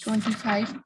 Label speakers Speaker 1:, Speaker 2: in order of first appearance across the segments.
Speaker 1: 25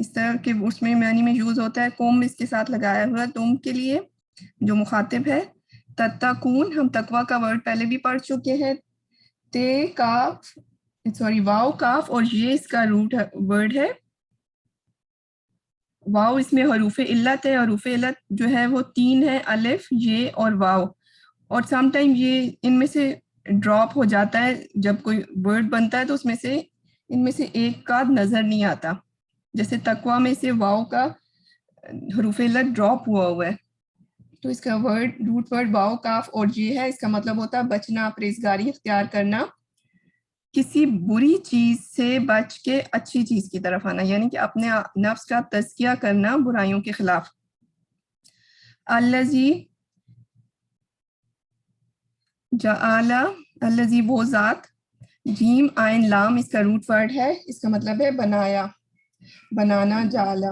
Speaker 1: اس طرح کے اس میں معنی میں یوز ہوتا ہے. قوم اس کے ساتھ لگایا ہوا تم کے لیے جو مخاطب ہے. تتقون ہم تقوی کا ورڈ پہلے بھی پڑھ چکے ہیں. تے کاف سوری واو کاف اور یہ اس کا روٹ ورڈ ہے. واو اس میں حروف علت ہے. حروف علت جو ہے وہ 3 ہے, الف یہ اور واو. اور سم ٹائم یہ ان میں سے ڈراپ ہو جاتا ہے جب کوئی ورڈ بنتا ہے تو اس میں سے ان میں سے ایک کا نظر نہیں آتا. جیسے تقوی میں سے واو کا حروف علت ڈراپ ہوا ہے. تو اس کا ورڈ روٹ ورڈ واو کاف اور یہ ہے. اس کا مطلب ہوتا ہے بچنا, پرہیزگاری اختیار کرنا, کسی بری چیز سے بچ کے اچھی چیز کی طرف آنا, یعنی کہ اپنے نفس کا تزکیہ کرنا برائیوں کے خلاف. الذی جعل الذی وہ ذات, جیم آئن لام اس کا روٹ ورڈ ہے. اس کا مطلب ہے بنایا, بنانا. جعل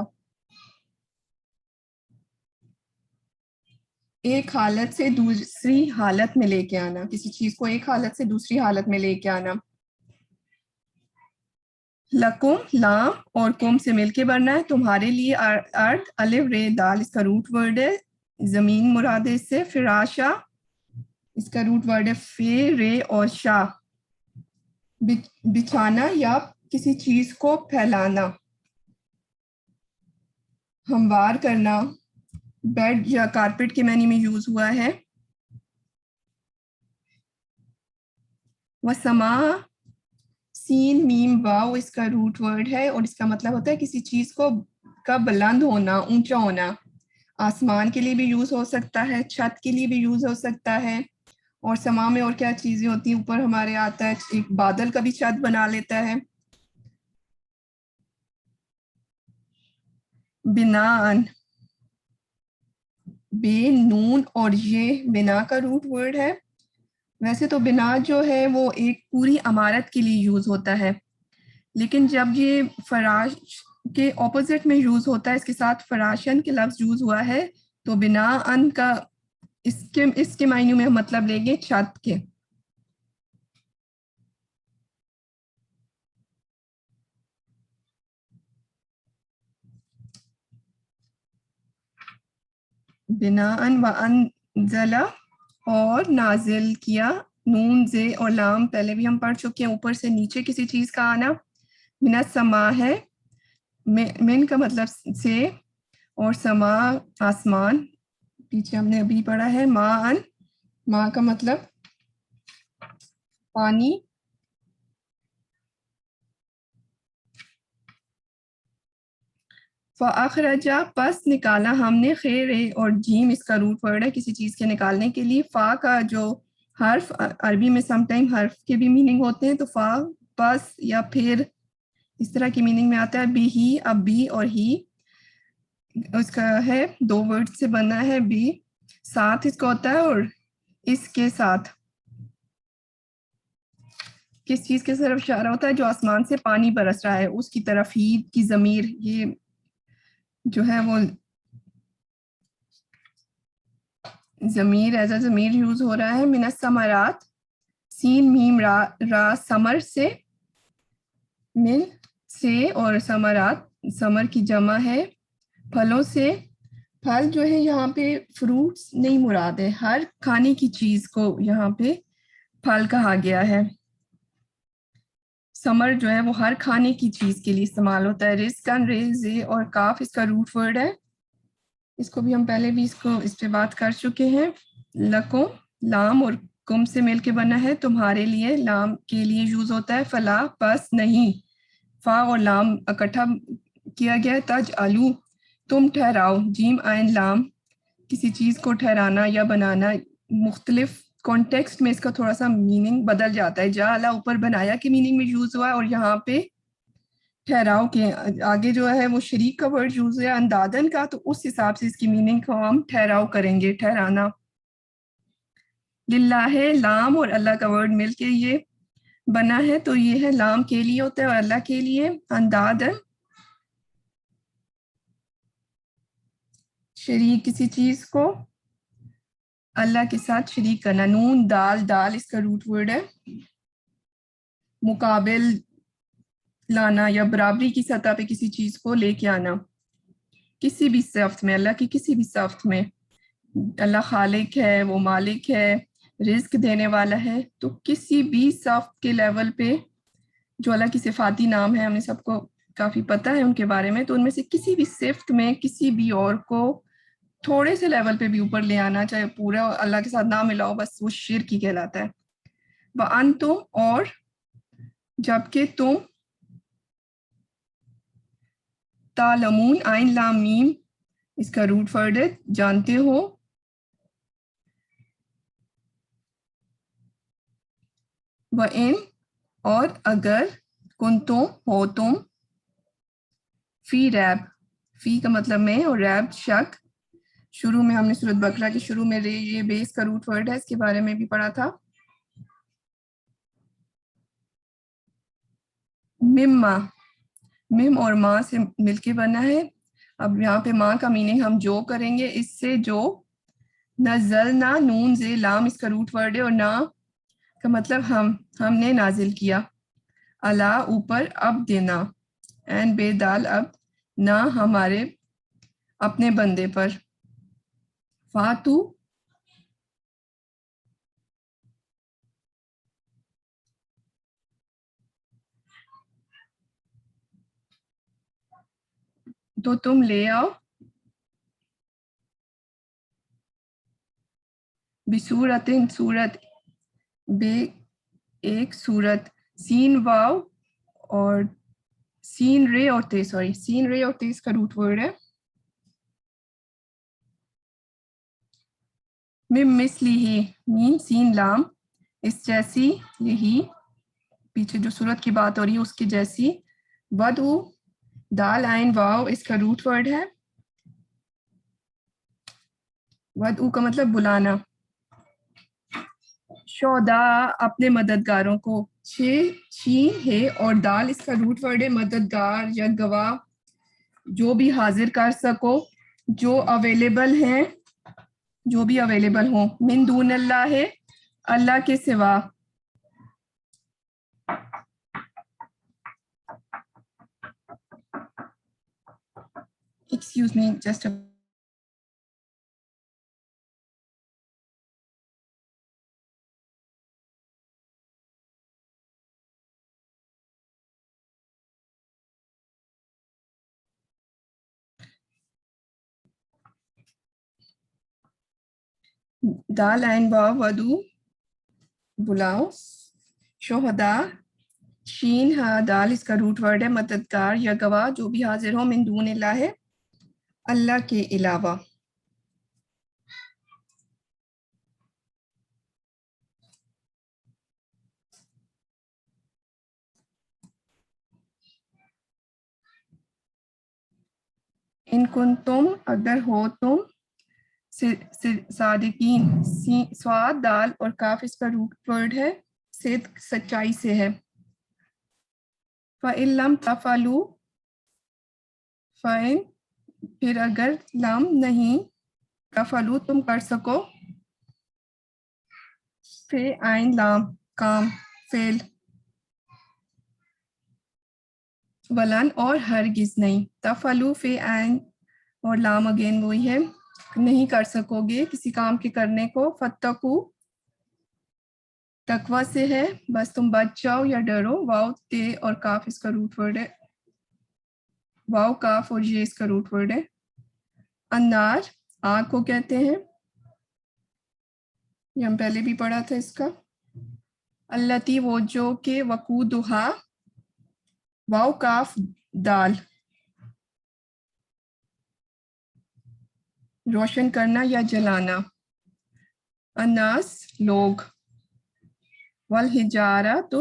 Speaker 1: ایک حالت سے دوسری حالت میں لے کے آنا, کسی چیز کو ایک حالت سے دوسری حالت میں لے کے آنا. لکم لام اور کم سے مل کے بننا ہے, تمہارے لیے. ارد الف رے دال اس کا روٹ ورڈ ہے, زمین مراد ہے اس سے. فراشا اس کا روٹ ورڈ ہے فے رے اور شا, بچھانا یا کسی چیز کو پھیلانا. ہموار کرنا بیڈ یا کارپیٹ کے معنی میں یوز ہوا ہے. وسما سین میم واو اس کا روٹ ورڈ ہے اور اس کا مطلب ہوتا ہے کسی چیز کو کا بلند ہونا, اونچا ہونا. آسمان کے لیے بھی یوز ہو سکتا ہے, چھت کے لیے بھی یوز ہو سکتا ہے. اور سما میں اور کیا چیزیں ہوتی ہیں, اوپر ہمارے آتا ہے ایک بادل کا بھی چھت بنا لیتا ہے. بناءً بے نون اور یہ بنا کا روٹ ورڈ ہے. ویسے تو بنا جو ہے وہ ایک پوری عمارت کے لیے یوز ہوتا ہے, لیکن جب یہ فراش کے اپوزٹ میں یوز ہوتا ہے, اس کے ساتھ فراشن کے لفظ یوز ہوا ہے, تو بناءً کا اس کے معنی میں مطلب لیں گے چھت کے. بناءً وانزل اور نازل کیا. نون زے اور لام پہلے بھی ہم پڑھ چکے ہیں, اوپر سے نیچے کسی چیز کا آنا. من السما ہے, من کا مطلب سے, اور سما آسمان, پیچھے ہم نے ابھی پڑھا ہے. ماں کا مطلب پانی. فاخرجا پس نکالا ہم نے, خیر اور جیم اس کا روٹ ورڈ ہے کسی چیز کے نکالنے کے لیے. فا کا جو حرف عربی میں سم ٹائم حرف کے بھی میننگ ہوتے ہیں, تو فا پس یا پھر اس طرح کی میننگ میں آتا ہے. بی ہی, اب بی اور ہی اس کا ہے 2 ورڈ سے بنا ہے. بی ساتھ اس کا ہوتا ہے, اور اس کے ساتھ کس چیز کی طرف اشارہ ہوتا ہے, جو آسمان سے پانی برس رہا ہے اس کی طرف ہی کی ضمیر یہ جو ہے وہ ضمیر ایز اے ضمیر یوز ہو رہا ہے. من الثمرات سین میم را ثمر سے, من سے اور ثمرات ثمر کی جمع ہے پھلوں سے. پھل جو ہے یہاں پہ فروٹس نہیں مراد ہے, ہر کھانے کی چیز کو یہاں پہ پھل کہا گیا ہے. ثمر جو ہے وہ ہر کھانے کی چیز کے لیے استعمال ہوتا ہے. رزقاً رز اور کاف اس کا روٹ ورڈ ہے, اس کو بھی ہم پہلے بھی اس پہ بات کر چکے ہیں. لکم لام اور کم سے مل کے بنا ہے, تمہارے لیے لام کے لیے یوز ہوتا ہے. فلا پس نہیں, فا اور لام اکٹھا کیا گیا. تجعلوا تم ٹھہراؤ, جیم آئن لام کسی چیز کو ٹھہرانا یا بنانا. مختلف کانٹیکسٹ میں اس کا تھوڑا سا میننگ بدل جاتا ہے. جعل اوپر بنایا کی میننگ میں یوز ہوا ہے, اور یہاں پہ ٹھہراؤ کے آگے جو ہے وہ شریک کا ورڈ یوز ہے اندادن کا, تو اس حساب سے اس کی میننگ کو ہم ٹھہراؤ کریں گے, ٹھہرانا. للہ لام اور اللہ کا ورڈ مل کے یہ بنا ہے, تو یہ ہے لام کے لیے ہوتا ہے اور اللہ کے لیے. اندادن شریک کسی چیز کو اللہ کے ساتھ شریک کرنا. نون دال اس کا روٹ ورڈ ہے. مقابل لانا یا برابری کی سطح پہ کسی چیز کو لے کے آنا. کسی بھی صفت میں, اللہ کی کسی بھی صفت میں, اللہ خالق ہے, وہ مالک ہے, رزق دینے والا ہے, تو کسی بھی صفت کے لیول پہ جو اللہ کی صفاتی نام ہے, ہمیں سب کو کافی پتہ ہے ان کے بارے میں, تو ان میں سے کسی بھی صفت میں کسی بھی اور کو تھوڑے سے لیول پہ بھی اوپر لے آنا, چاہے پورا اللہ کے ساتھ نہ ملاؤ, بس وہ شرک ہی کہلاتا ہے. وَأَنْتُمْ اور جبکہ تم, تعلمون عین لام میم اس کا روٹ ورڈ ہے, جانتے ہو. وَإِن اور اگر, کنتم ہو تم, فی ریب, فی کا مطلب میں اور ریب شک. شروع میں ہم نے سورۃ بقرہ کے شروع میں یہ بیس کا روٹ ورڈ ہے, اس کے بارے میں بھی پڑھا تھا. مما, مم اور ماں سے مل کے بنا ہے. اب یہاں پہ ماں کا میننگ ہم جو کریں گے, اس سے جو, نزلنا, نون زے لام اس کا روٹ ورڈ ہے, اور نا کا مطلب ہم نے نازل کیا. اللہ اوپر, اب دینا, این بے دال اب, نہ ہمارے اپنے بندے پر. فاتو تو تم لے آؤ, بصورت صورت, بے ایک صورت, سین واو اور سین رے اور تے, سوری سین رے اور تے اس کا روٹ ورڈ ہے. مم مثلی ہی, میم سین لام, اس جیسی, یہی پیچھے جو صورت کی بات ہو رہی ہے اس کی جیسی. ودعو, دال عین واو اس کا روٹ ورڈ ہے. ودعو کا مطلب بلانا. شودا اپنے مددگاروں کو, شین ہے اور دال اس کا روٹ ورڈ ہے مددگار یا گواہ, جو بھی حاضر کر سکو, جو اویلیبل ہیں, جو بھی اویلیبل ہوں. من دون اللہ ہے, اللہ کے سوا. ایکسکیوز می جسٹ دال عین واو ودو بلاؤ. شہدا, شین ہا دال اس کا روٹ ورڈ ہے مددگار یا گواہ, جو بھی حاضر ہو, من دون اللہ ہے, اللہ کے علاوہ. ان کن تم, اگر ہو تم, صادقین, سواد دال اور کاف اس کا روٹ ورڈ ہے, صدق سچائی سے ہے. فَإِن لَمْ تَفْعَلُوا, فَإِن پھر اگر, لم نہیں, تفعلوا تم کر سکو, فے عین لام کام فعل, ولن اور ہرگز نہیں, تفعلوا فے عین اور لام اگین وہی ہے, نہیں کر سکو گے کسی کام کے کرنے کو. فتقو تقوی سے ہے, بس تم بچ جاؤ یا ڈرو. واؤ تے اور کاف اس کا روٹ ورڈ ہے, واؤ کاف اور یہ اس کا روٹ ورڈ ہے. انار, آگ کو کہتے ہیں, یہ ہم پہلے بھی پڑھا تھا اس کا. التی وہ جو کہ, وقودھا, واؤ کاف دال, روشن کرنا یا جلانا. الناس لوگ, والحجارہ تو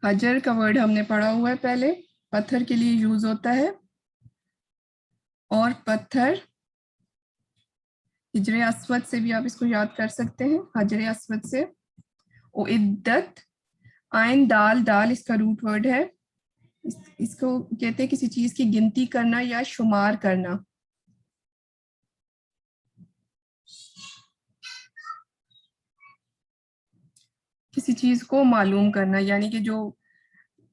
Speaker 1: حجر کا ورڈ ہم نے پڑھا ہوا ہے پہلے, پتھر کے لیے یوز ہوتا ہے, اور پتھر حجر اسود سے بھی آپ اس کو یاد کر سکتے ہیں, حجر اسود سے. اعدت, عین دال, دال اس کا روٹ ورڈ ہے, اس کو کہتے ہیں کسی چیز کی گنتی کرنا یا شمار کرنا. کسی چیز کو معلوم کرنا, یعنی کہ جو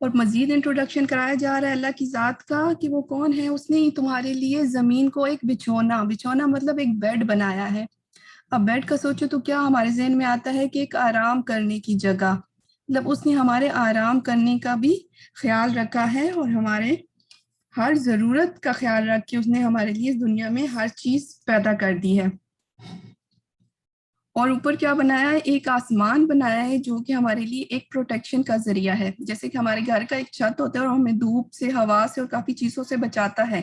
Speaker 1: اور مزید انٹروڈکشن کرایا جا رہا ہے اللہ کی ذات کا کہ وہ کون ہے. اس نے تمہارے لیے زمین کو ایک بچھونا مطلب ایک بیڈ بنایا ہے. اب بیڈ کا سوچو تو کیا ہمارے ذہن میں آتا ہے کہ ایک آرام کرنے کی جگہ, مطلب اس نے ہمارے آرام کرنے کا بھی خیال رکھا ہے اور ہمارے ہر ضرورت کا خیال رکھ کے اس نے ہمارے لیے اس دنیا میں ہر چیز پیدا کر دی ہے. اور اوپر کیا بنایا ہے, ایک آسمان بنایا ہے جو کہ ہمارے لیے ایک پروٹیکشن کا ذریعہ ہے. جیسے کہ ہمارے گھر کا ایک چھت ہوتا ہے اور ہمیں دھوپ سے, ہوا سے اور کافی چیزوں سے بچاتا ہے,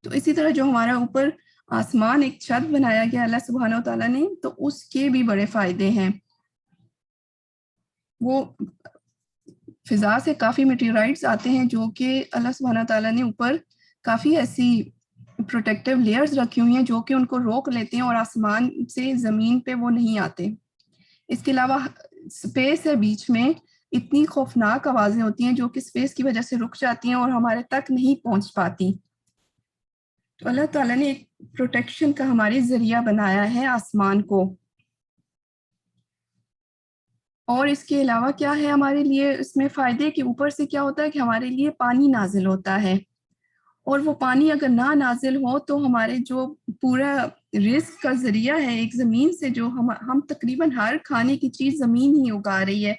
Speaker 1: تو اسی طرح جو ہمارا اوپر آسمان ایک چھت بنایا گیا اللہ سبحانہ و تعالیٰ نے, تو اس کے بھی بڑے فائدے ہیں. وہ فضا سے کافی میٹیورائٹس آتے ہیں جو کہ اللہ سبحانہ و تعالیٰ نے اوپر کافی ایسی پروٹیکٹیو لیئرز رکھی ہوئی ہیں جو کہ ان کو روک لیتے ہیں اور آسمان سے زمین پہ وہ نہیں آتے. اس کے علاوہ اسپیس ہے بیچ میں, اتنی خوفناک آوازیں ہوتی ہیں جو کہ اسپیس کی وجہ سے رک جاتی ہیں اور ہمارے تک نہیں پہنچ پاتی. تو اللہ تعالیٰ نے ایک پروٹیکشن کا ہمارے ذریعہ بنایا ہے آسمان کو. اور اس کے علاوہ کیا ہے ہمارے لیے اس میں فائدے کے اوپر سے کیا ہوتا ہے کہ ہمارے لیے پانی نازل ہوتا ہے, اور وہ پانی اگر نہ نازل ہو تو ہمارے جو پورا رزق کا ذریعہ ہے ایک زمین سے, جو ہم تقریباً ہر کھانے کی چیز زمین ہی اگا رہی ہے,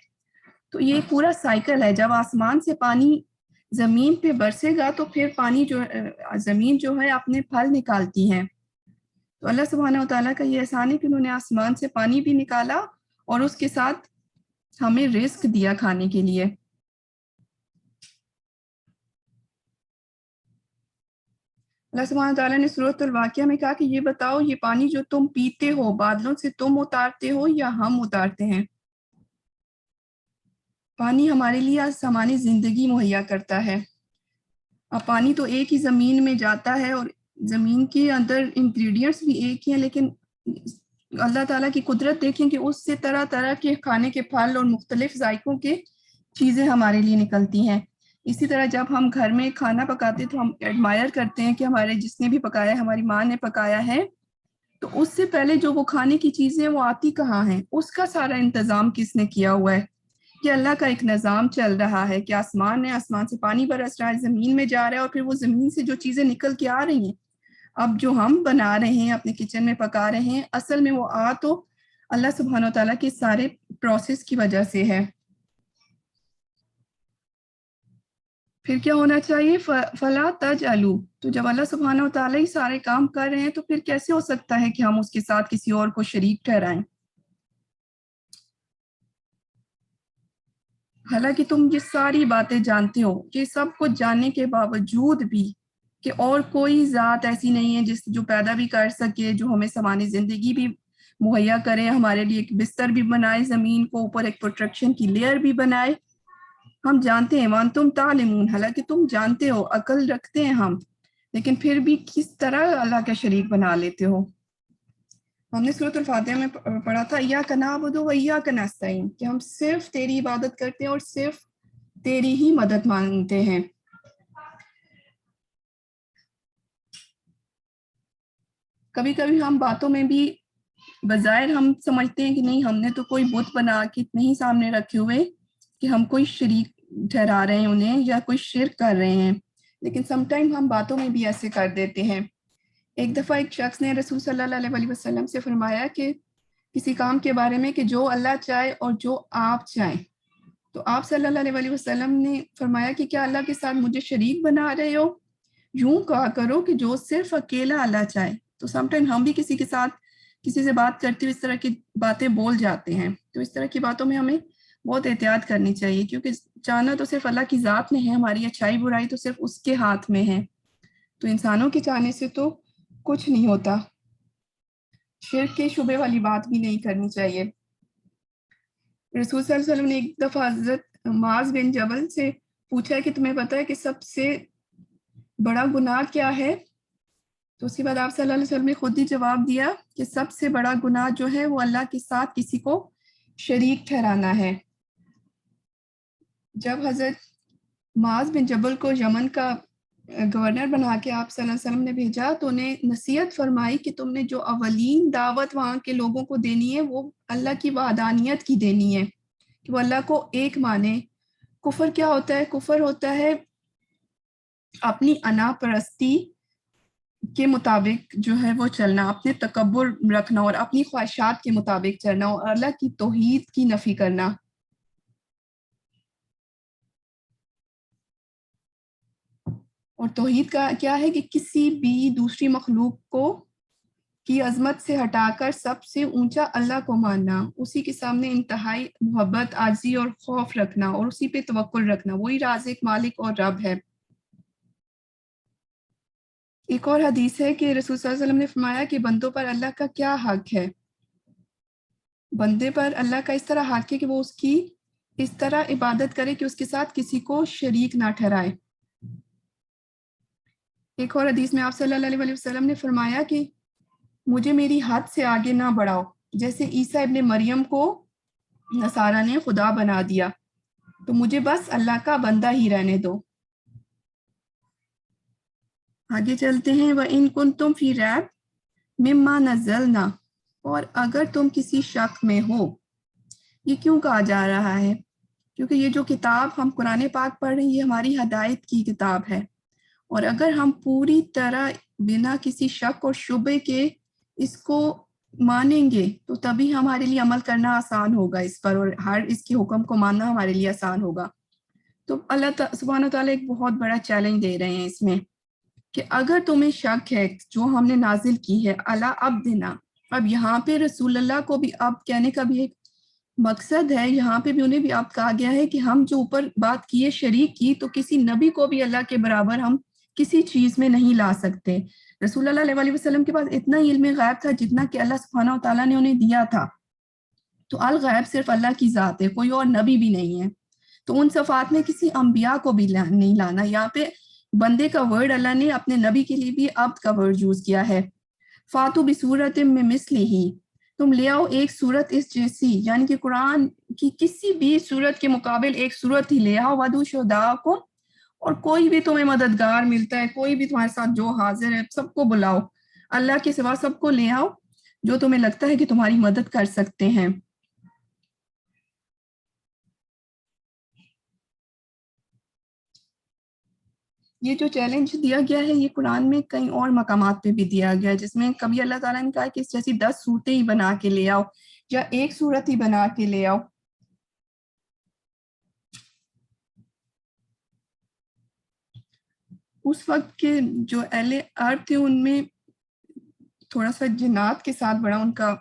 Speaker 1: تو یہ پورا سائیکل ہے. جب آسمان سے پانی زمین پہ برسے گا تو پھر پانی جو زمین جو ہے اپنے پھل نکالتی ہے. تو اللہ سبحانہ و تعالیٰ کا یہ احسان ہے کہ انہوں نے آسمان سے پانی بھی نکالا اور اس کے ساتھ ہمیں رزق دیا کھانے کے لیے. اللہ سبحانہ تعالیٰ نے سورۃ الواقعہ میں کہا کہ یہ بتاؤ یہ پانی جو تم پیتے ہو بادلوں سے تم اتارتے ہو یا ہم اتارتے ہیں. پانی ہمارے لیے سامان زندگی مہیا کرتا ہے. اب پانی تو ایک ہی زمین میں جاتا ہے اور زمین کے اندر انگریڈینٹس بھی ایک ہی ہیں, لیکن اللہ تعالیٰ کی قدرت دیکھیں کہ اس سے طرح طرح کے کھانے کے پھل اور مختلف ذائقوں کے چیزیں ہمارے لیے نکلتی ہیں. اسی طرح جب ہم گھر میں کھانا پکاتے تو ہم ایڈمائر کرتے ہیں کہ ہمارے جس نے بھی پکایا ہے, ہماری ماں نے پکایا ہے, تو اس سے پہلے جو وہ کھانے کی چیزیں وہ آتی کہاں ہیں, اس کا سارا انتظام کس نے کیا ہوا ہے. کہ اللہ کا ایک نظام چل رہا ہے کہ آسمان سے پانی برس رہا ہے, زمین میں جا رہا ہے, اور پھر وہ زمین سے جو چیزیں نکل کے آ رہی ہیں اب جو ہم بنا رہے ہیں اپنے کچن میں پکا رہے ہیں, اصل میں وہ تو اللہ سبحانہ و تعالیٰ کے سارے پروسیس کی وجہ سے ہے. پھر کیا ہونا چاہیے, فلا تجعلوا, تو جب اللہ سبحانہ و تعالیٰ ہی سارے کام کر رہے ہیں تو پھر کیسے ہو سکتا ہے کہ ہم اس کے ساتھ کسی اور کو شریک ٹھہرائیں. حالانکہ تم یہ ساری باتیں جانتے ہو, یہ سب کچھ جاننے کے باوجود بھی کہ اور کوئی ذات ایسی نہیں ہے جو پیدا بھی کر سکے, جو ہمیں سامان زندگی بھی مہیا کرے, ہمارے لیے ایک بستر بھی بنائے, زمین کو اوپر ایک پروٹیکشن کی لیئر بھی بنائے. ہم جانتے ہیں, وانتم تعلمون, حالانکہ تم جانتے ہو, عقل رکھتے ہیں ہم, لیکن پھر بھی کس طرح اللہ کا شریک بنا لیتے ہو. ہم نے سورۃ الفاتحہ میں پڑھا تھا ایاک نعبد و ایاک نستعین, کہ ہم صرف تیری عبادت کرتے ہیں اور صرف تیری ہی مدد مانگتے ہیں. کبھی کبھی ہم باتوں میں بھی بظاہر ہم سمجھتے ہیں کہ نہیں, ہم نے تو کوئی بت بنا کے نہیں سامنے رکھے ہوئے کہ ہم کوئی شریک ٹھہرا رہے ہیں انہیں یا کوئی شرک کر رہے ہیں, لیکن سم ٹائم ہم باتوں میں بھی ایسے کر دیتے ہیں. ایک دفعہ ایک شخص نے رسول صلی اللہ علیہ وسلم سے فرمایا کہ کسی کام کے بارے میں کہ جو اللہ چاہے اور جو آپ چاہیں, تو آپ صلی اللہ علیہ وسلم نے فرمایا کہ کیا اللہ کے ساتھ مجھے شریک بنا رہے ہو, یوں کہا کرو کہ جو صرف اکیلا اللہ چاہے. تو سم ٹائم ہم بھی کسی کے ساتھ کسی سے بات کرتے ہوئے اس طرح کی باتیں بول جاتے ہیں, تو اس طرح کی باتوں میں ہمیں بہت احتیاط کرنی چاہیے, کیونکہ چاہنا تو صرف اللہ کی ذات میں ہے, ہماری اچھائی برائی تو صرف اس کے ہاتھ میں ہے, تو انسانوں کے چاہنے سے تو کچھ نہیں ہوتا. شرک کے شبے والی بات بھی نہیں کرنی چاہیے. رسول صلی اللہ علیہ وسلم نے ایک دفعہ حضرت معاذ بن جبل سے پوچھا کہ تمہیں پتہ ہے کہ سب سے بڑا گناہ کیا ہے, تو اس کے بعد آپ صلی اللہ علیہ وسلم نے خود ہی جواب دیا کہ سب سے بڑا گناہ جو ہے وہ اللہ کے ساتھ کسی کو شریک ٹھہرانا ہے. جب حضرت معاذ بن جبل کو یمن کا گورنر بنا کے آپ صلی اللہ علیہ وسلم نے بھیجا, تو انہیں نصیحت فرمائی کہ تم نے جو اولین دعوت وہاں کے لوگوں کو دینی ہے وہ اللہ کی وحدانیت کی دینی ہے, کہ وہ اللہ کو ایک مانے, کفر کیا ہوتا ہے؟ کفر ہوتا ہے اپنی انا پرستی کے مطابق جو ہے وہ چلنا، اپنے تکبر رکھنا اور اپنی خواہشات کے مطابق چلنا اور اللہ کی توحید کی نفی کرنا۔ اور توحید کا کیا ہے کہ کسی بھی دوسری مخلوق کو کی عظمت سے ہٹا کر سب سے اونچا اللہ کو ماننا، اسی کے سامنے انتہائی محبت، عاجزی اور خوف رکھنا اور اسی پہ توکل رکھنا، وہی رازق، مالک اور رب ہے۔ ایک اور حدیث ہے کہ رسول صلی اللہ علیہ وسلم نے فرمایا کہ بندوں پر اللہ کا کیا حق ہے؟ بندے پر اللہ کا اس طرح حق ہے کہ وہ اس کی اس طرح عبادت کرے کہ اس کے ساتھ کسی کو شریک نہ ٹھہرائے۔ ایک اور حدیث میں آپ صلی اللہ علیہ وسلم نے فرمایا کہ مجھے میری حد سے آگے نہ بڑھاؤ، جیسے عیسیٰ ابن مریم کو نصارہ نے خدا بنا دیا، تو مجھے بس اللہ کا بندہ ہی رہنے دو۔ آگے چلتے ہیں، وَإِن كُنتُمْ فِي رَيْبٍ مِّمَّا نَزَّلْنَا، اور اگر تم کسی شک میں ہو۔ یہ کیوں کہا جا رہا ہے؟ کیونکہ یہ جو کتاب ہم قرآن پاک پڑھ رہے ہیں یہ ہماری ہدایت کی کتاب ہے، اور اگر ہم پوری طرح بنا کسی شک اور شبے کے اس کو مانیں گے تو تبھی ہمارے لیے عمل کرنا آسان ہوگا اس پر، اور ہر اس کے حکم کو ماننا ہمارے لیے آسان ہوگا۔ تو اللہ سبحانہ وتعالیٰ ایک بہت بڑا چیلنج دے رہے ہیں اس میں کہ اگر تمہیں شک ہے جو ہم نے نازل کی ہے اللہ اب دینا، اب یہاں پہ رسول اللہ کو بھی اب کہنے کا بھی ایک مقصد ہے، یہاں پہ بھی انہیں بھی اب کہا گیا ہے کہ ہم جو اوپر بات کی ہے شریک کی، تو کسی نبی کو بھی اللہ کے برابر ہم کسی چیز میں نہیں لا سکتے۔ رسول اللہ علیہ وسلم کے پاس اتنا علم غیب تھا جتنا کہ اللہ سبحانہ و تعالیٰ نے انہیں دیا تھا، تو الغیب صرف اللہ کی ذات ہے، کوئی اور نبی بھی نہیں ہے، تو ان صفات میں کسی انبیاء کو بھی نہیں لانا۔ یہاں پہ بندے کا ورڈ اللہ نے اپنے نبی کے لیے بھی عبد کا ورڈ یوز کیا ہے۔ فاتو بصورت من مثلہ، تم لے آؤ ایک صورت اس جیسی، یعنی کہ قرآن کی کسی بھی صورت کے مقابل ایک صورت ہی لے آؤ، وَدُّوا شُہَدَاءَکُم، اور کوئی بھی تمہیں مددگار ملتا ہے، کوئی بھی تمہارے ساتھ جو حاضر ہے سب کو بلاؤ، اللہ کے سوا سب کو لے آؤ جو تمہیں لگتا ہے کہ تمہاری مدد کر سکتے ہیں۔ یہ جو چیلنج دیا گیا ہے یہ قرآن میں کئی اور مقامات پہ بھی دیا گیا ہے، جس میں کبھی اللہ تعالیٰ نے کہا کہ اس جیسی 10 صورتیں ہی بنا کے لے آؤ یا ایک صورت ہی بنا کے لے آؤ۔ اس وقت کے جو اہل عرب تھے ان میں تھوڑا سا جنات کے ساتھ بڑا ان کا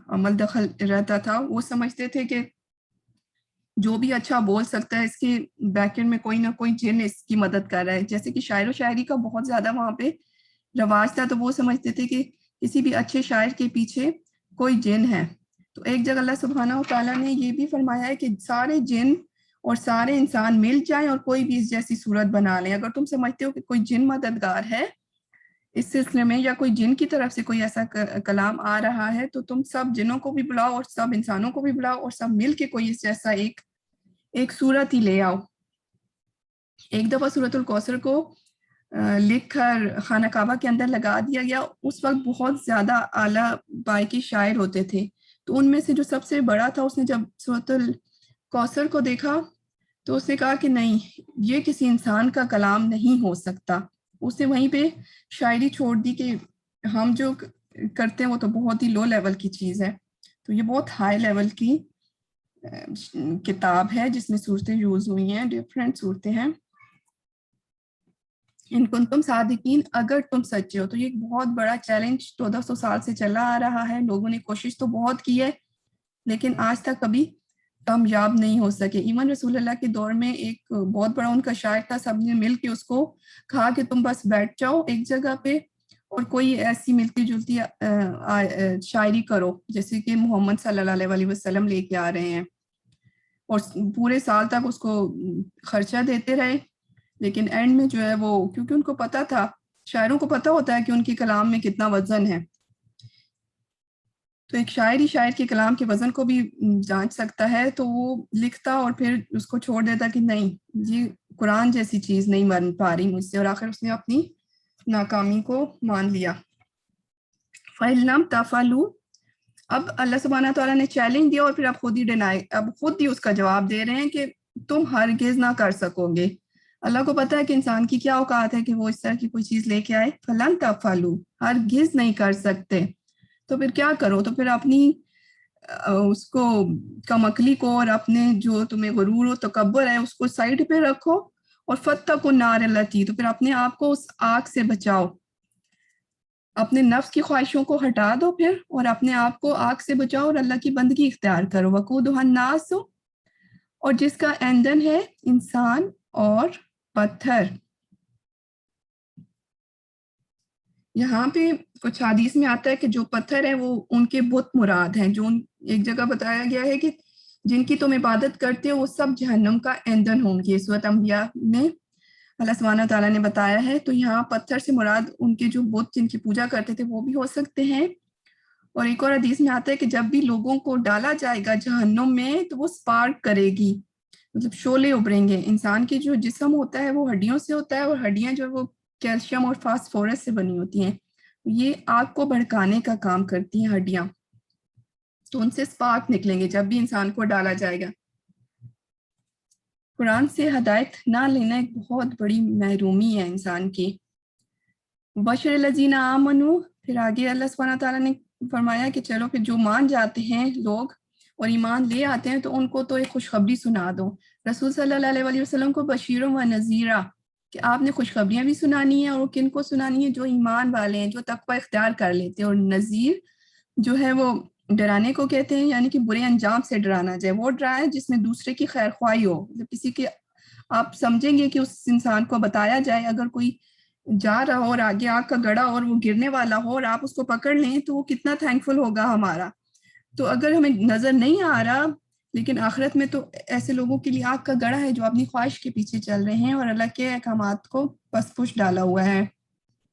Speaker 1: عمل دخل رہتا تھا، وہ سمجھتے تھے کہ جو بھی اچھا بول سکتا ہے اس کے بیک اینڈ میں کوئی نہ کوئی جن اس کی مدد کر رہا ہے، جیسے کہ شاعر و شاعری کا بہت زیادہ وہاں پہ رواج تھا، تو وہ سمجھتے تھے کہ کسی بھی اچھے شاعر کے پیچھے کوئی جن ہے۔ تو ایک جگہ اللہ سبحانہ و تعالیٰ نے یہ بھی فرمایا ہے کہ سارے جن اور سارے انسان مل جائیں اور کوئی بھی اس جیسی صورت بنا لیں۔ اگر تم سمجھتے ہو کہ کوئی جن مددگار ہے اس سلسلے میں یا کوئی جن کی طرف سے کوئی ایسا کلام آ رہا ہے، تو تم سب جنوں کو بھی بلاؤ اور سب انسانوں کو بھی بلاؤ اور سب مل کے کوئی اس جیسا ایک صورت ہی لے آؤ۔ ایک دفعہ سورۃ الکوثر کو لکھ کر خانہ کعبہ کے اندر لگا دیا گیا۔ اس وقت بہت زیادہ اعلیٰ پائے کے شاعر ہوتے تھے، تو ان میں سے جو سب سے بڑا تھا اس نے جب سورۃ الکوثر کو دیکھا تو اس نے کہا کہ نہیں، یہ کسی انسان کا کلام نہیں ہو سکتا۔ اس نے وہیں پہ شاعری چھوڑ دی کہ ہم جو کرتے ہیں وہ تو بہت ہی لو لیول کی چیز ہے۔ تو یہ بہت ہائی لیول کی کتاب ہے جس میں صورتیں یوز ہوئی ہیں، ڈفرینٹ صورتیں ہیں۔ ان کنتم صادقین، اگر تم سچے ہو۔ تو یہ ایک بہت بڑا چیلنج 1400 سال سے چلا آ رہا ہے، لوگوں نے کوشش تو بہت کی ہے لیکن آج تک کبھی کامیاب نہیں ہو سکے۔ ایون رسول اللہ کے دور میں ایک بہت بڑا ان کا شاعر تھا، سب نے مل کے اس کو کہا کہ تم بس بیٹھ جاؤ ایک جگہ پہ اور کوئی ایسی ملتی جلتی شاعری کرو جیسے کہ محمد صلی اللہ علیہ وسلم لے کے آ رہے ہیں، اور پورے سال تک اس کو خرچہ دیتے رہے، لیکن اینڈ میں جو ہے وہ، کیونکہ ان کو پتا تھا، شاعروں کو پتا ہوتا ہے کہ ان کے کلام میں کتنا وزن ہے، تو ایک شاعر ہی شاعر کے کلام کے وزن کو بھی جانچ سکتا ہے، تو وہ لکھتا اور پھر اس کو چھوڑ دیتا کہ نہیں، یہ قرآن جیسی چیز نہیں بن پا رہی مجھ سے، اور آخر اس نے اپنی ناکامی کو مان لیا۔ فَإِن تَفْعَلُوا، اب اللہ سبحانہ تعالیٰ نے چیلنج دیا اور پھر اب خود ہی اس کا جواب دے رہے ہیں کہ تم ہرگز نہ کر سکو گے. اللہ کو پتا ہے کہ انسان کی کیا اوقات ہے کہ وہ اس طرح کی کوئی چیز لے کے آئے. فلن تفعلوا، ہرگز نہیں کر سکتے. تو پھر کیا کرو؟ تو پھر اپنی اس کو کم عقلی کو اور اپنے جو تمہیں غرور و تکبر ہے اس کو سائڈ پہ رکھو. اور فاتقوا النار التی، تو پھر اپنے آپ کو اس آگ سے بچاؤ. اپنے نفس کی خواہشوں کو ہٹا دو پھر، اور اپنے آپ کو آگ سے بچاؤ اور اللہ کی بندگی اختیار کرو. وقودها الناس، اور جس کا ایندھن ہے انسان اور پتھر. یہاں پہ کچھ حدیث میں آتا ہے کہ جو پتھر ہے وہ ان کے بت مراد ہیں. جو ایک جگہ بتایا گیا ہے کہ جن کی تم عبادت کرتے ہو وہ سب جہنم کا ایندھن ہوں گے. سورۃ انبیاء میں اللہ سبحانہ تعالیٰ نے بتایا ہے. تو یہاں پتھر سے مراد ان کے جو بت جن کی پوجا کرتے تھے وہ بھی ہو سکتے ہیں. اور ایک اور حدیث میں آتا ہے کہ جب بھی لوگوں کو ڈالا جائے گا جہنم میں تو وہ سپارک کرے گی، مطلب شعلے ابھریں گے. انسان کی جو جسم ہوتا ہے وہ ہڈیوں سے ہوتا ہے، اور ہڈیاں جو وہ کیلشیم اور فاسفورس سے بنی ہوتی ہیں. یہ آگ کو بھڑکانے کا کام کرتی ہیں ہڈیاں، تو ان سے سپارک نکلیں گے جب بھی انسان کو ڈالا جائے گا. قرآن سے ہدایت نہ لینا ایک بہت بڑی محرومی ہے انسان کی. بشر الذین آمنوا، پھر آگے اللہ سبحانہ تعالیٰ نے فرمایا کہ چلو پھر جو مان جاتے ہیں لوگ اور ایمان لے آتے ہیں تو ان کو تو ایک خوشخبری سنا دو. رسول صلی اللہ علیہ وسلم کو بشیر و نذیرہ، کہ آپ نے خوشخبریاں بھی سنانی ہیں. اور کن کو سنانی ہے؟ جو ایمان والے ہیں، جو تقوی اختیار کر لیتے ہیں. اور نذیر جو ہے وہ ڈرانے کو کہتے ہیں، یعنی کہ برے انجام سے ڈرانا جائے. وہ ڈرائے جس میں دوسرے کی خیر خواہی ہو. جب کسی کے آپ سمجھیں گے کہ اس انسان کو بتایا جائے، اگر کوئی جا رہا ہو اور آگے آگ کا گڑا اور وہ گرنے والا ہو اور آپ اس کو پکڑ لیں تو وہ کتنا تھینکفل ہوگا ہمارا. تو اگر ہمیں نظر نہیں آ رہا، لیکن آخرت میں تو ایسے لوگوں کے لیے آگ کا گڑا ہے جو اپنی خواہش کے پیچھے چل رہے ہیں اور اللہ کے احکامات کو پس پش ڈالا ہوا ہے.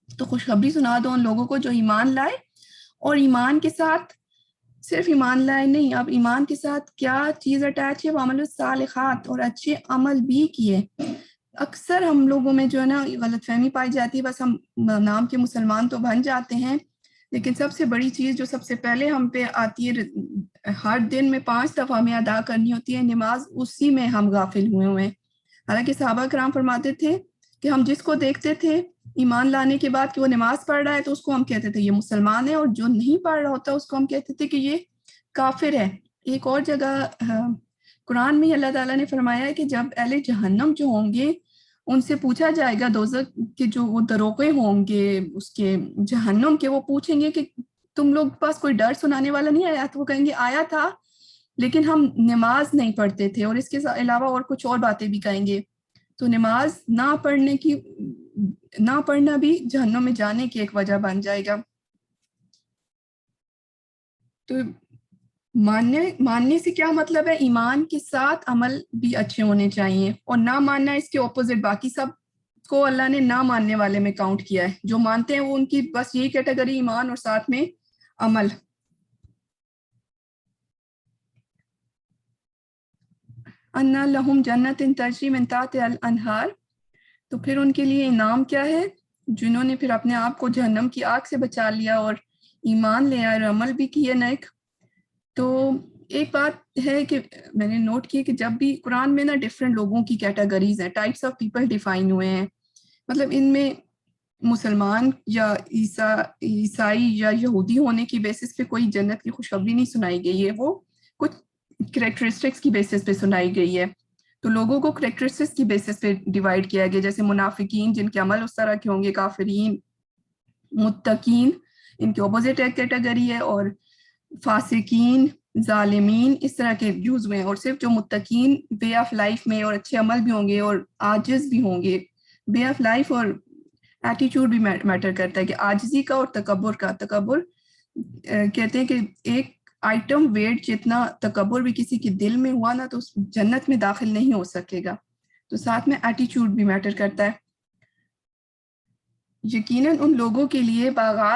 Speaker 1: تو خوشخبری سنا دو ان لوگوں کو جو ایمان لائے. اور ایمان کے ساتھ صرف ایمان لائے نہیں، اب ایمان کے ساتھ کیا چیز اٹیچ ہے؟ وعمل الصالحات، اور اچھے عمل بھی کیے. اکثر ہم لوگوں میں جو ہے نا غلط فہمی پائی جاتی ہے، بس ہم نام کے مسلمان تو بن جاتے ہیں، لیکن سب سے بڑی چیز جو سب سے پہلے ہم پہ آتی ہے، ہر دن میں 5 دفعہ ہمیں ادا کرنی ہوتی ہے نماز، اسی میں ہم غافل ہوئے ہیں. حالانکہ صحابہ کرام فرماتے تھے کہ ہم جس کو دیکھتے تھے ایمان لانے کے بعد کہ وہ نماز پڑھ رہا ہے تو اس کو ہم کہتے تھے یہ مسلمان ہے، اور جو نہیں پڑھ رہا ہوتا اس کو ہم کہتے تھے کہ یہ کافر ہے. ایک اور جگہ قرآن میں اللہ تعالیٰ نے فرمایا ہے کہ جب اہل جہنم جو ہوں گے ان سے پوچھا جائے گا دوزخ کے جو وہ دروغے ہوں گے اس کے جہنم کے، وہ پوچھیں گے کہ تم لوگ پاس کوئی ڈر سنانے والا نہیں آیا؟ تو وہ کہیں گے آیا تھا لیکن ہم نماز نہیں پڑھتے تھے، اور اس کے علاوہ اور کچھ اور باتیں بھی کہیں گے. تو نماز نہ پڑھنا بھی جہنم میں جانے کی ایک وجہ بن جائے گا. تو ماننے سے کیا مطلب ہے؟ ایمان کے ساتھ عمل بھی اچھے ہونے چاہیے، اور نہ ماننا اس کے اپوزٹ. باقی سب کو اللہ نے نہ ماننے والے میں کاؤنٹ کیا ہے. جو مانتے ہیں وہ ان کی بس یہی کیٹیگری ایمان اور ساتھ میں عمل. انا لہم جنت تجری من تحتہا الانہار، تو پھر ان کے لیے انعام کیا ہے؟ جنہوں نے پھر اپنے آپ کو جہنم کی آگ سے بچا لیا اور ایمان لے آئے اور عمل بھی کیے نیک. تو ایک بات ہے کہ میں نے نوٹ کی کہ جب بھی قرآن میں نا ڈفرینٹ لوگوں کی کیٹیگریز ہیں، ٹائپس آف پیپل ڈیفائن ہوئے ہیں. مطلب ان میں مسلمان یا عیسائی یا یہودی ہونے کی بیسس پہ کوئی جنت کی خوشخبری نہیں سنائی گئی ہے، وہ کچھ کریکٹرسٹکس کی بیسس پہ سنائی گئی ہے. تو لوگوں کو کریکٹرسٹکس کی بیسس پہ ڈیوائڈ کیا گیا، جیسے منافقین جن کے عمل اس طرح کے ہوں گے، کافرین، متقین ان کے اپوزٹ ایک کیٹیگری ہے، اور فاسقین، ظالمین، اس طرح کے یوز ہوئے ہیں. اور صرف جو متقین وے آف لائف میں اور اچھے عمل بھی ہوں گے اور عاجز بھی ہوں گے. وے آف لائف اور ایٹیٹیوڈ بھی میٹر کرتا ہے، کہ عاجزی کا اور تکبر کا. تکبر کہتے ہیں کہ ایک آئٹم ویٹ جتنا تکبر بھی کسی کے دل میں ہوا نا تو اس جنت میں داخل نہیں ہو سکے گا. تو ساتھ میں ایٹیٹیوڈ بھی میٹر کرتا ہے. یقیناً ان لوگوں کے لیے باغات